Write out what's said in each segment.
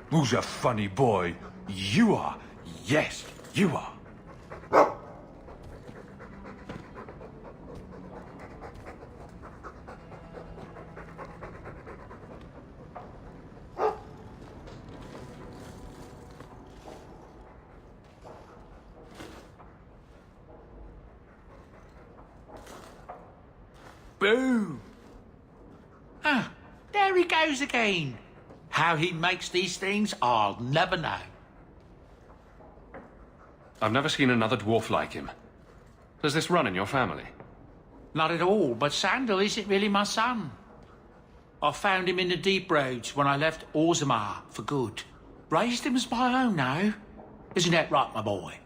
Who's a funny boy? You are. Yes, you are. Boo! Ah, there he goes again. How he makes these things, I'll never know. I've never seen another dwarf like him. Does this run in your family? Not at all, but Sandal isn't really my son. I found him in the deep roads when I left Orzammar for good. Raised him as my own now. Isn't that right, my boy?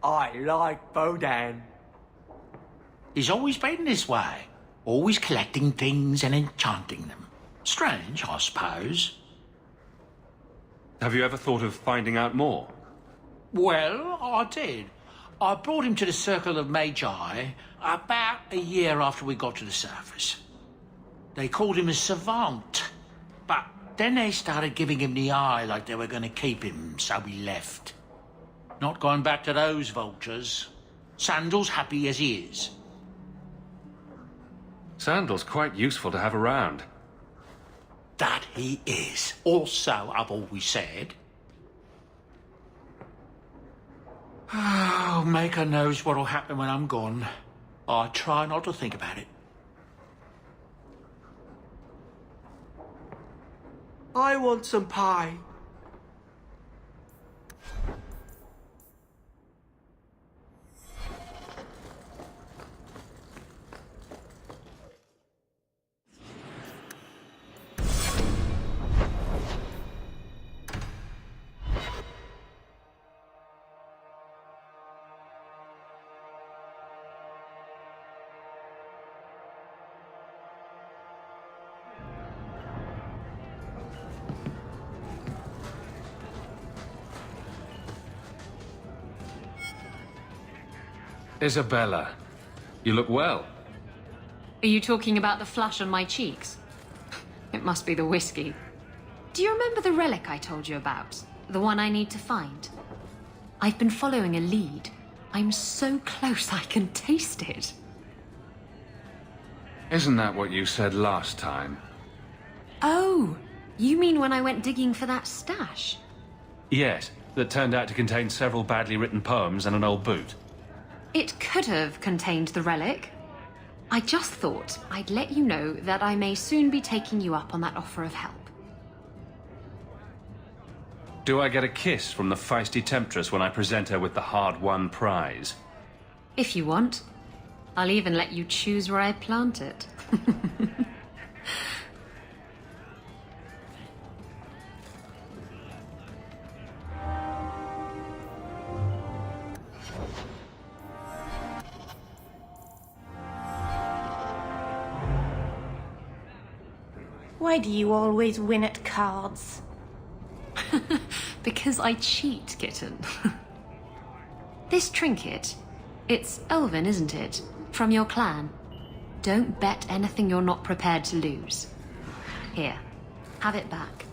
I like Bodan. He's always been this way. Always collecting things and enchanting them. Strange, I suppose. Have you ever thought of finding out more? Well, I did. I brought him to the Circle of Magi about a year after we got to the surface. They called him a savant, but then they started giving him the eye like they were going to keep him, so we left. Not going back to those vultures. Sandal's happy as he is. Sandal's quite useful to have around. That he is. Also, I've always said. Oh, Maker knows what'll happen when I'm gone. I try not to think about it. I want some pie. Isabella, you look well. Are you talking about the flush on my cheeks? It must be the whiskey. Do you remember the relic I told you about? The one I need to find? I've been following a lead. I'm so close I can taste it. Isn't that what you said last time? Oh, you mean when I went digging for that stash? Yes, that turned out to contain several badly written poems and an old boot. It could have contained the relic. I just thought I'd let you know that I may soon be taking you up on that offer of help. Do I get a kiss from the feisty temptress when I present her with the hard-won prize? If you want. I'll even let you choose where I plant it. Why do you always win at cards? Because I cheat, kitten. This trinket, it's elven, isn't it? From your clan. Don't bet anything you're not prepared to lose. Here, have it back.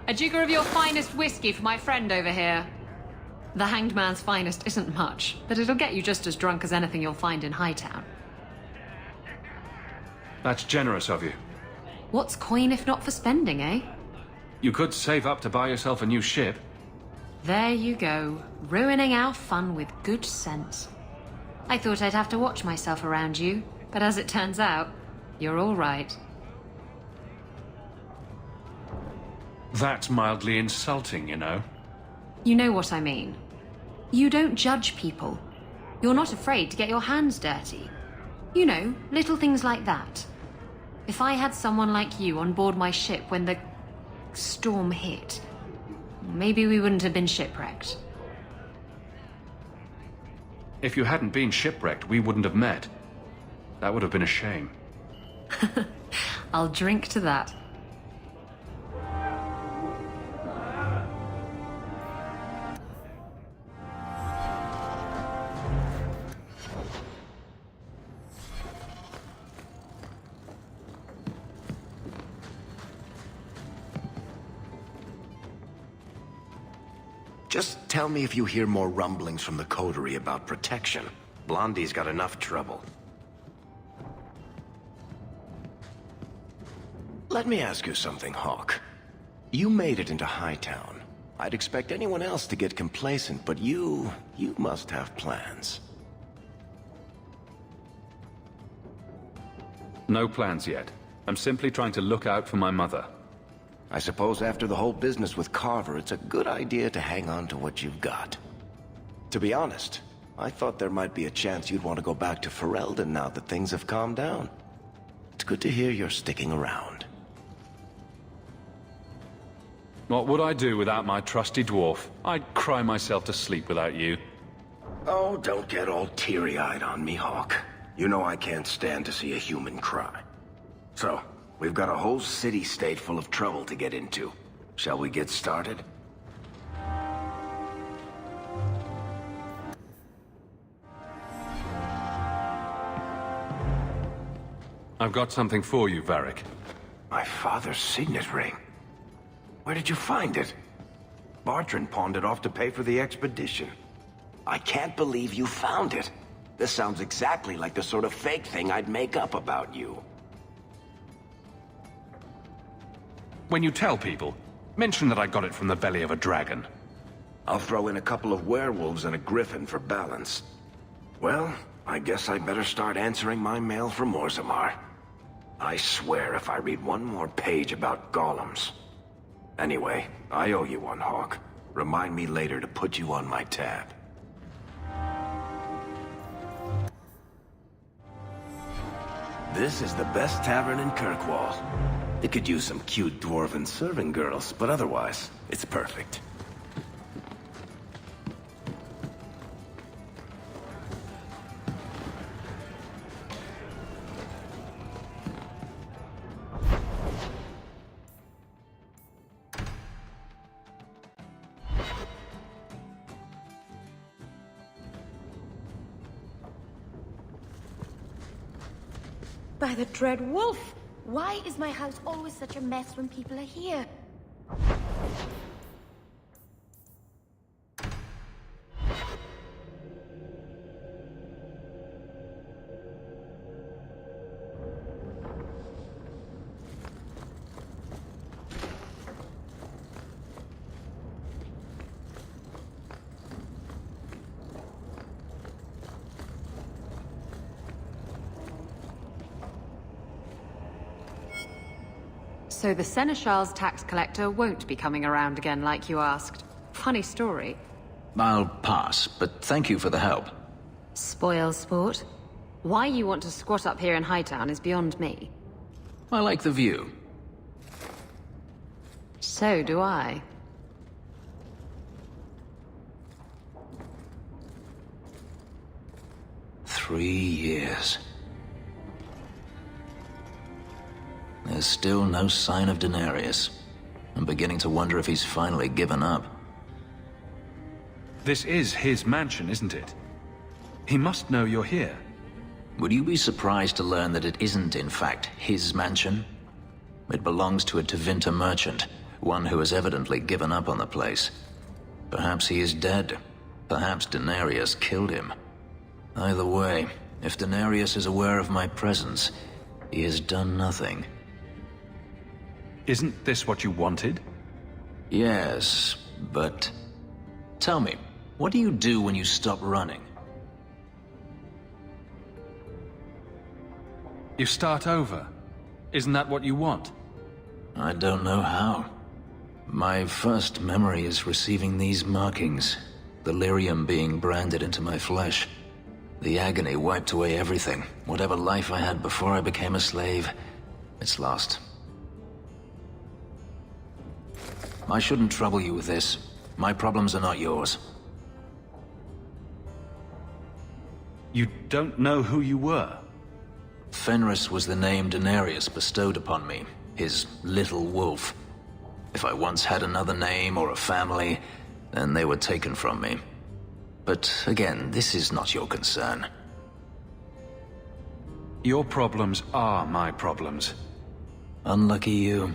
A jigger of your finest whiskey for my friend over here. The Hanged Man's finest isn't much, but it'll get you just as drunk as anything you'll find in Hightown. That's generous of you. What's coin if not for spending, eh? You could save up to buy yourself a new ship. There you go, ruining our fun with good sense. I thought I'd have to watch myself around you, but as it turns out, you're all right. That's mildly insulting, you know. You know what I mean. You don't judge people. You're not afraid to get your hands dirty. You know, little things like that. If I had someone like you on board my ship when the storm hit, maybe we wouldn't have been shipwrecked. If you hadn't been shipwrecked, we wouldn't have met. That would have been a shame. I'll drink to that. Just tell me if you hear more rumblings from the coterie about protection. Blondie's got enough trouble. Let me ask you something, Hawk. You made it into Hightown. I'd expect anyone else to get complacent, but you must have plans. No plans yet. I'm simply trying to look out for my mother. I suppose after the whole business with Carver, it's a good idea to hang on to what you've got. To be honest, I thought there might be a chance you'd want to go back to Ferelden now that things have calmed down. It's good to hear you're sticking around. What would I do without my trusty dwarf? I'd cry myself to sleep without you. Oh, don't get all teary-eyed on me, Hawk. You know I can't stand to see a human cry. So, we've got a whole city-state full of trouble to get into. Shall we get started? I've got something for you, Varric. My father's signet ring. Where did you find it? Bartrand pawned it off to pay for the expedition. I can't believe you found it. This sounds exactly like the sort of fake thing I'd make up about you. When you tell people, mention that I got it from the belly of a dragon. I'll throw in a couple of werewolves and a griffin for balance. Well, I guess I better start answering my mail from Orzammar. I swear if I read one more page about golems. Anyway, I owe you one, Hawk. Remind me later to put you on my tab. This is the best tavern in Kirkwall. It could use some cute dwarven serving girls, but otherwise, it's perfect. By the dread wolf! Why is my house always such a mess when people are here? So the Seneschal's tax collector won't be coming around again like you asked. Funny story. I'll pass, but thank you for the help. Spoil sport. Why you want to squat up here in Hightown is beyond me. I like the view. So do I. Three years. There's still no sign of Daenerys. I'm beginning to wonder if he's finally given up. This is his mansion, isn't it? He must know you're here. Would you be surprised to learn that it isn't, in fact, his mansion? It belongs to a Tevinter merchant, one who has evidently given up on the place. Perhaps he is dead. Perhaps Daenerys killed him. Either way, if Daenerys is aware of my presence, he has done nothing. Isn't this what you wanted? Yes, but... Tell me, what do you do when you stop running? You start over. Isn't that what you want? I don't know how. My first memory is receiving these markings, the lyrium being branded into my flesh. The agony wiped away everything. Whatever life I had before I became a slave, it's lost. I shouldn't trouble you with this. My problems are not yours. You don't know who you were? Fenris was the name Daenerys bestowed upon me, his little wolf. If I once had another name or a family, then they were taken from me. But again, this is not your concern. Your problems are my problems. Unlucky you.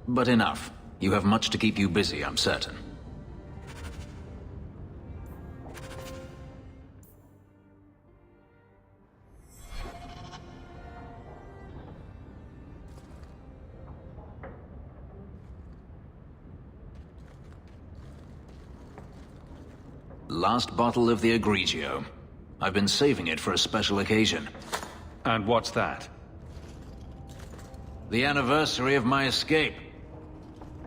But enough. You have much to keep you busy, I'm certain. last bottle of the Egregio. I've been saving it for a special occasion. And what's that? The anniversary of my escape.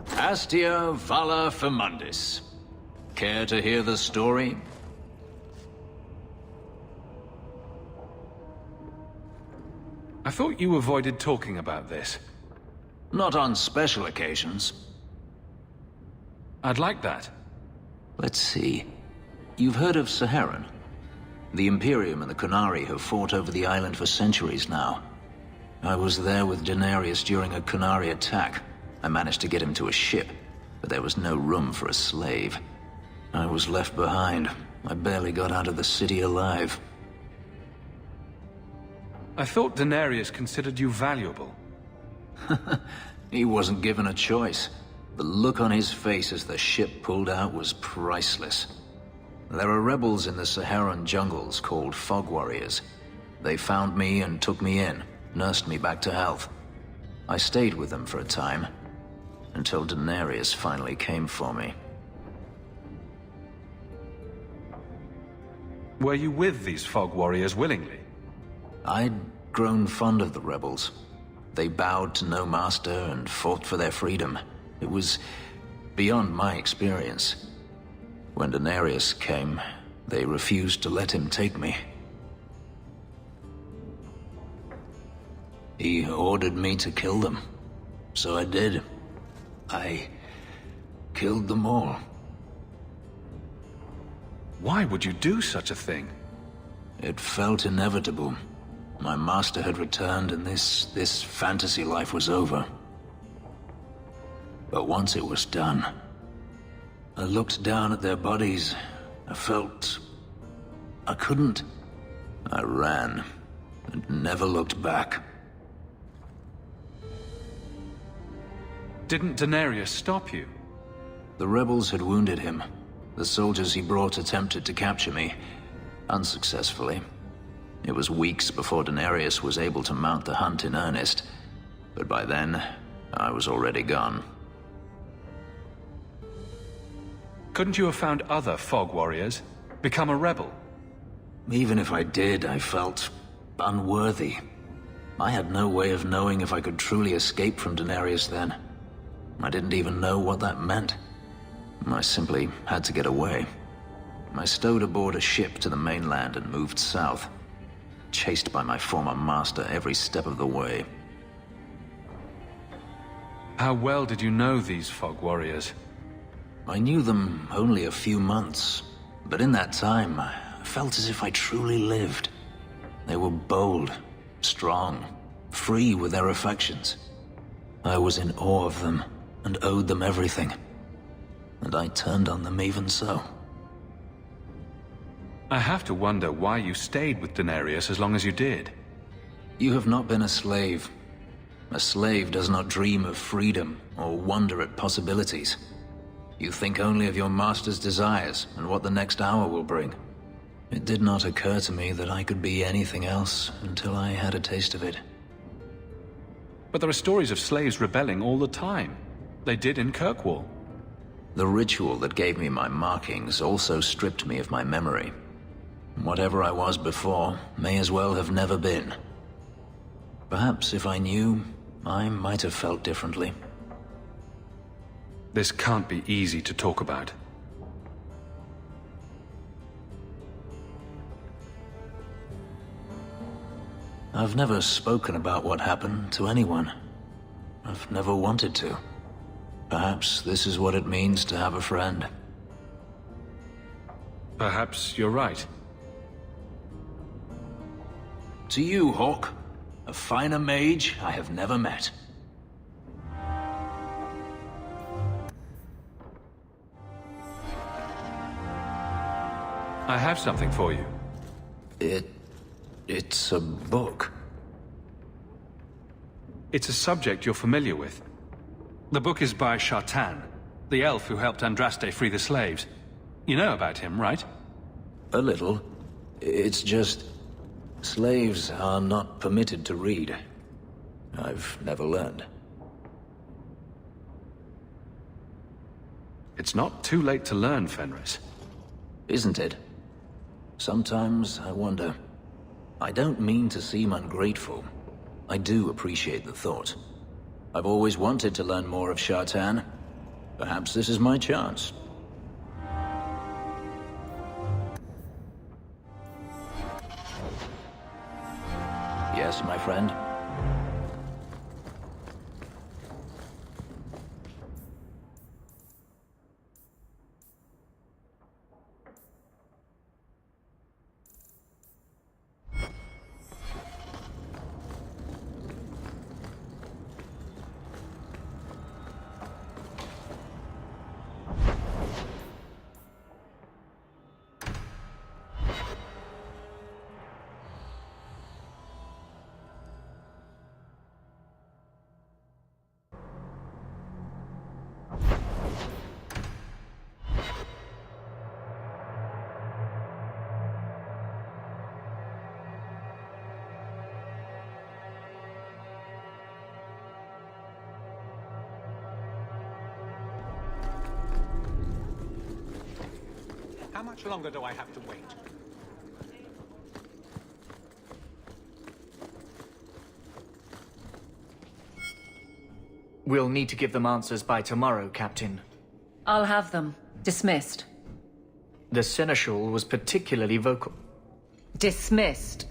Astia Vala Firmundis. Care to hear the story? I thought you avoided talking about this. Not on special occasions. I'd like that. Let's see. You've heard of Saharan? The Imperium and the Qunari have fought over the island for centuries now. I was there with Daenerys during a Qunari attack. I managed to get him to a ship, but there was no room for a slave. I was left behind. I barely got out of the city alive. I thought Daenerys considered you valuable. He wasn't given a choice. The look on his face as the ship pulled out was priceless. There are rebels in the Saharan jungles called Fog Warriors. They found me and took me in, nursed me back to health. I stayed with them for a time, until Daenerys finally came for me. Were you with these Fog Warriors willingly? I'd grown fond of the rebels. They bowed to no master and fought for their freedom. It was beyond my experience. When Daenerys came, they refused to let him take me. He ordered me to kill them. So I did. I killed them all. Why would you do such a thing? It felt inevitable. My master had returned and this fantasy life was over. But once it was done, I looked down at their bodies. I felt I couldn't. I ran and never looked back. Didn't Daenerys stop you? The rebels had wounded him. The soldiers he brought attempted to capture me, unsuccessfully. It was weeks before Daenerys was able to mount the hunt in earnest, but by then, I was already gone. Couldn't you have found other Fog Warriors? Become a rebel? Even if I did, I felt unworthy. I had no way of knowing if I could truly escape from Daenerys then. I didn't even know what that meant. I simply had to get away. I stowed aboard a ship to the mainland and moved south, chased by my former master every step of the way. How well did you know these Fog Warriors? I knew them only a few months, but in that time, I felt as if I truly lived. They were bold, strong, free with their affections. I was in awe of them and owed them everything. And I turned on them even so. I have to wonder why you stayed with Daenerys as long as you did. You have not been a slave. A slave does not dream of freedom or wonder at possibilities. You think only of your master's desires and what the next hour will bring. It did not occur to me that I could be anything else until I had a taste of it. But there are stories of slaves rebelling all the time. They did in Kirkwall. The ritual that gave me my markings also stripped me of my memory. Whatever I was before may as well have never been. Perhaps if I knew, I might have felt differently. This can't be easy to talk about. I've never spoken about what happened to anyone. I've never wanted to. Perhaps this is what it means to have a friend. Perhaps you're right. To you, Hawk, a finer mage I have never met. I have something for you. It's a book. It's a subject you're familiar with. The book is by Shartan, the elf who helped Andraste free the slaves. You know about him, right? A little. It's just... slaves are not permitted to read. I've never learned. It's not too late to learn, Fenris. Isn't it? Sometimes I wonder. I don't mean to seem ungrateful. I do appreciate the thought. I've always wanted to learn more of Shartan. Perhaps this is my chance. Yes, my friend? How much longer do I have to wait? We'll need to give them answers by tomorrow, Captain. I'll have them. Dismissed. The Seneschal was particularly vocal. Dismissed.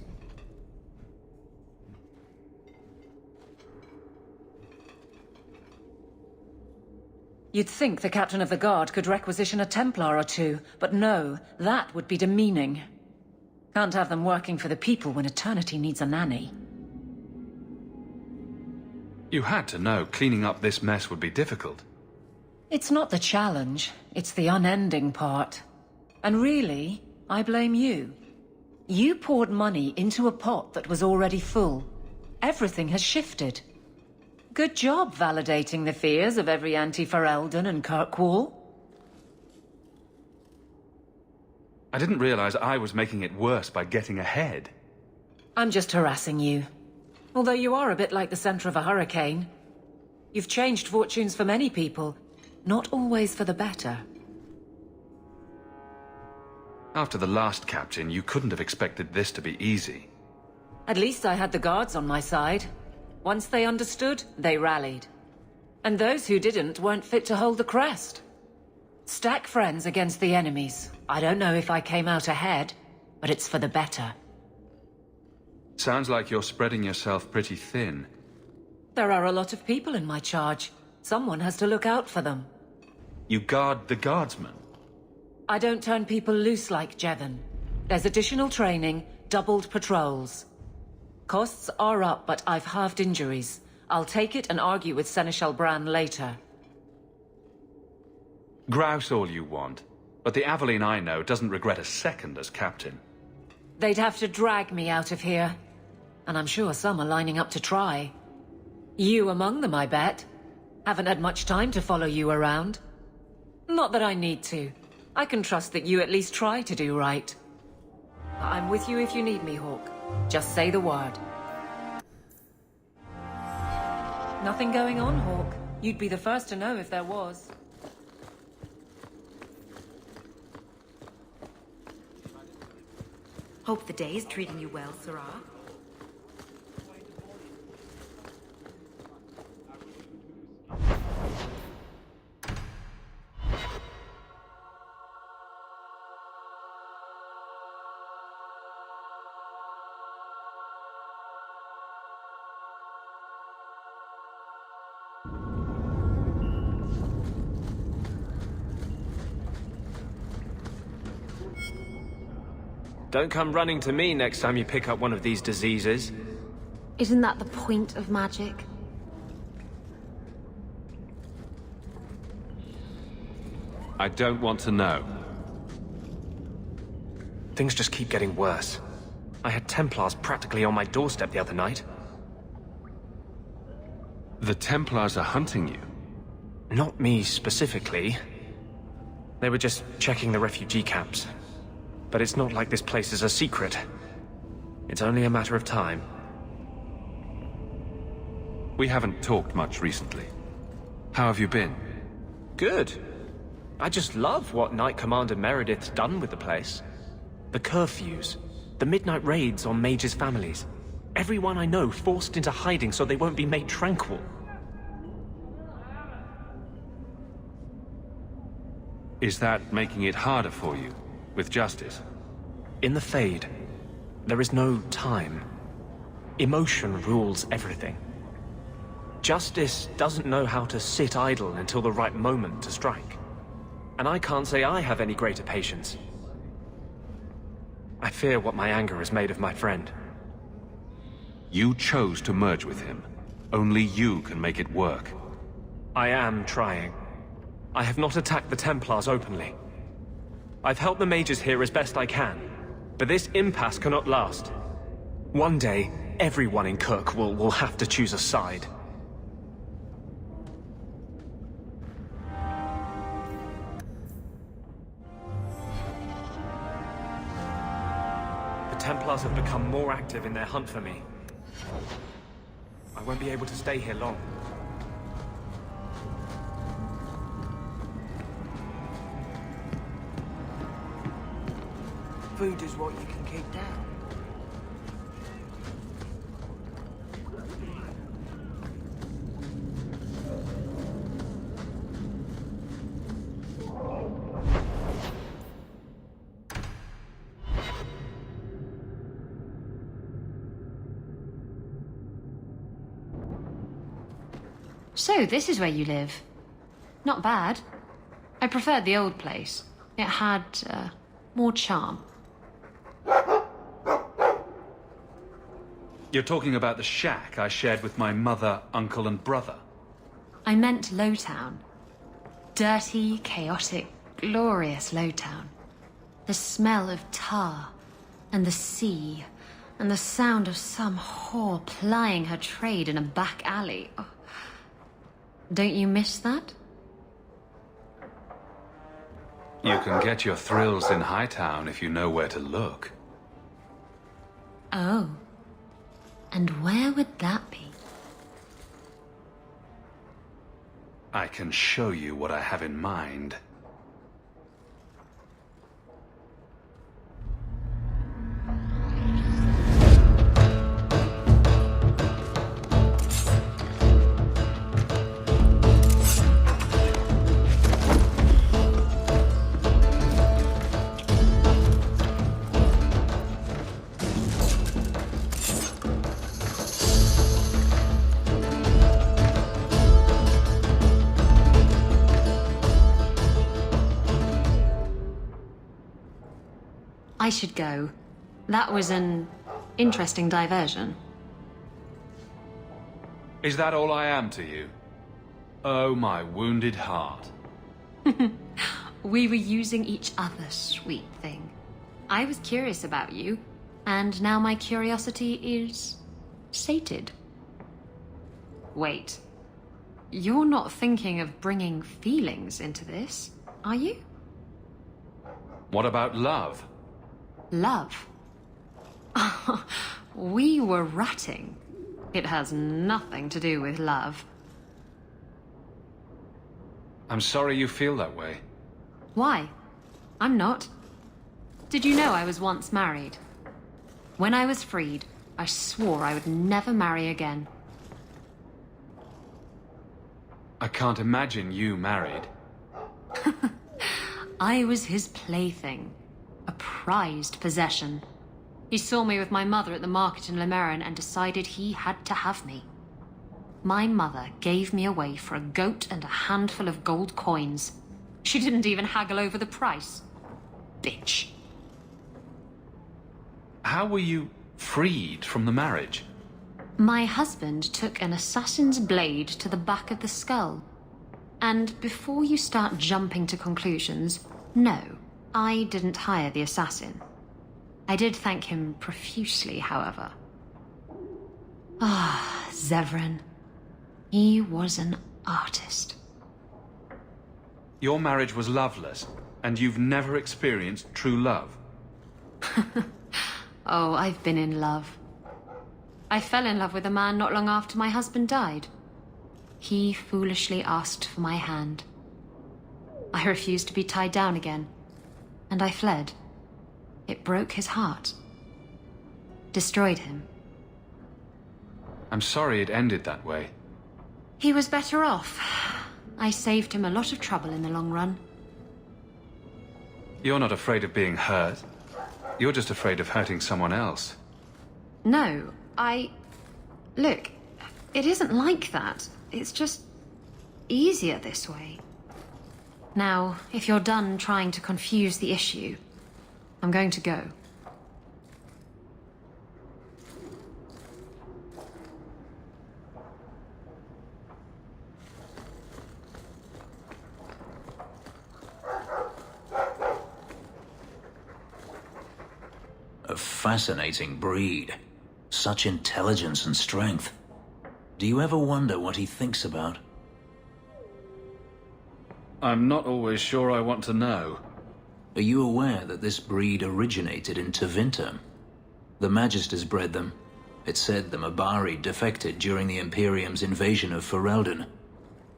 You'd think the Captain of the Guard could requisition a Templar or two, but no, that would be demeaning. Can't have them working for the people when eternity needs a nanny. You had to know cleaning up this mess would be difficult. It's not the challenge, it's the unending part. And really, I blame you. You poured money into a pot that was already full. Everything has shifted. Good job validating the fears of every anti-Ferelden and Kirkwall. I didn't realize I was making it worse by getting ahead. I'm just harassing you. Although you are a bit like the center of a hurricane. You've changed fortunes for many people, not always for the better. After the last captain, you couldn't have expected this to be easy. At least I had the guards on my side. Once they understood, they rallied. And those who didn't weren't fit to hold the crest. Stack friends against the enemies. I don't know if I came out ahead, but it's for the better. Sounds like you're spreading yourself pretty thin. There are a lot of people in my charge. Someone has to look out for them. You guard the guardsmen? I don't turn people loose like Jevon. There's additional training, doubled patrols. Costs are up, but I've halved injuries. I'll take it and argue with Seneschal Bran later. Grouse all you want, but the Aveline I know doesn't regret a second as captain. They'd have to drag me out of here. And I'm sure some are lining up to try. You among them, I bet. Haven't had much time to follow you around. Not that I need to. I can trust that you at least try to do right. I'm with you if you need me, Hawk. Just say the word. Nothing going on, Hawk. You'd be the first to know if there was. Hope the day is treating you well, Sarah. Don't come running to me next time you pick up one of these diseases. Isn't that the point of magic? I don't want to know. Things just keep getting worse. I had Templars practically on my doorstep the other night. The Templars are hunting you? Not me specifically. They were just checking the refugee camps. But it's not like this place is a secret. It's only a matter of time. We haven't talked much recently. How have you been? Good. I just love what Knight Commander Meredith's done with the place. The curfews, the midnight raids on mages' families. Everyone I know forced into hiding so they won't be made tranquil. Is that making it harder for you, with justice? In the Fade, there is no time. Emotion rules everything. Justice doesn't know how to sit idle until the right moment to strike. And I can't say I have any greater patience. I fear what my anger has made of my friend. You chose to merge with him. Only you can make it work. I am trying. I have not attacked the Templars openly. I've helped the mages here as best I can, but this impasse cannot last. One day, everyone in Kirk will have to choose a side. The Templars have become more active in their hunt for me. I won't be able to stay here long. Food is what you can keep down. So, this is where you live. Not bad. I preferred the old place. It had, more charm. You're talking about the shack I shared with my mother, uncle, and brother. I meant Lowtown. Dirty, chaotic, glorious Lowtown. The smell of tar, and the sea, and the sound of some whore plying her trade in a back alley. Oh. Don't you miss that? You can get your thrills in Hightown if you know where to look. Oh. And where would that be? I can show you what I have in mind. I should go. That was an interesting diversion. Is that all I am to you? Oh, my wounded heart. We were using each other, sweet thing. I was curious about you, and now my curiosity is sated. Wait. You're not thinking of bringing feelings into this, are you? What about love? Love? We were ratting. It has nothing to do with love. I'm sorry you feel that way. Why? I'm not. Did you know I was once married? When I was freed, I swore I would never marry again. I can't imagine you married. I was his plaything. A prized possession. He saw me with my mother at the market in Lemerin and decided he had to have me. My mother gave me away for a goat and a handful of gold coins. She didn't even haggle over the price. Bitch. How were you freed from the marriage? My husband took an assassin's blade to the back of the skull. And before you start jumping to conclusions, no. I didn't hire the assassin. I did thank him profusely, however. Ah, Zevran. He was an artist. Your marriage was loveless, and you've never experienced true love. Oh, I've been in love. I fell in love with a man not long after my husband died. He foolishly asked for my hand. I refused to be tied down again. And I fled. It broke his heart. Destroyed him. I'm sorry it ended that way. He was better off. I saved him a lot of trouble in the long run. You're not afraid of being hurt. You're just afraid of hurting someone else. No, Look, it isn't like that. It's just easier this way. Now, if you're done trying to confuse the issue, I'm going to go. A fascinating breed. Such intelligence and strength. Do you ever wonder what he thinks about? I'm not always sure I want to know. Are you aware that this breed originated in Tevinter? The Magisters bred them. It said the Mabari defected during the Imperium's invasion of Ferelden.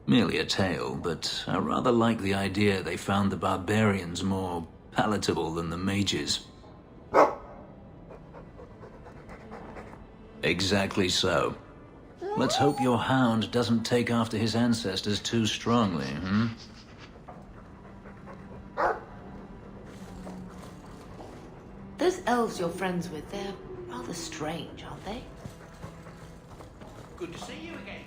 Merely a tale, but I rather like the idea they found the barbarians more palatable than the mages. Exactly so. Let's hope your hound doesn't take after his ancestors too strongly, hmm? Those elves you're friends with, they're rather strange, aren't they? Good to see you again.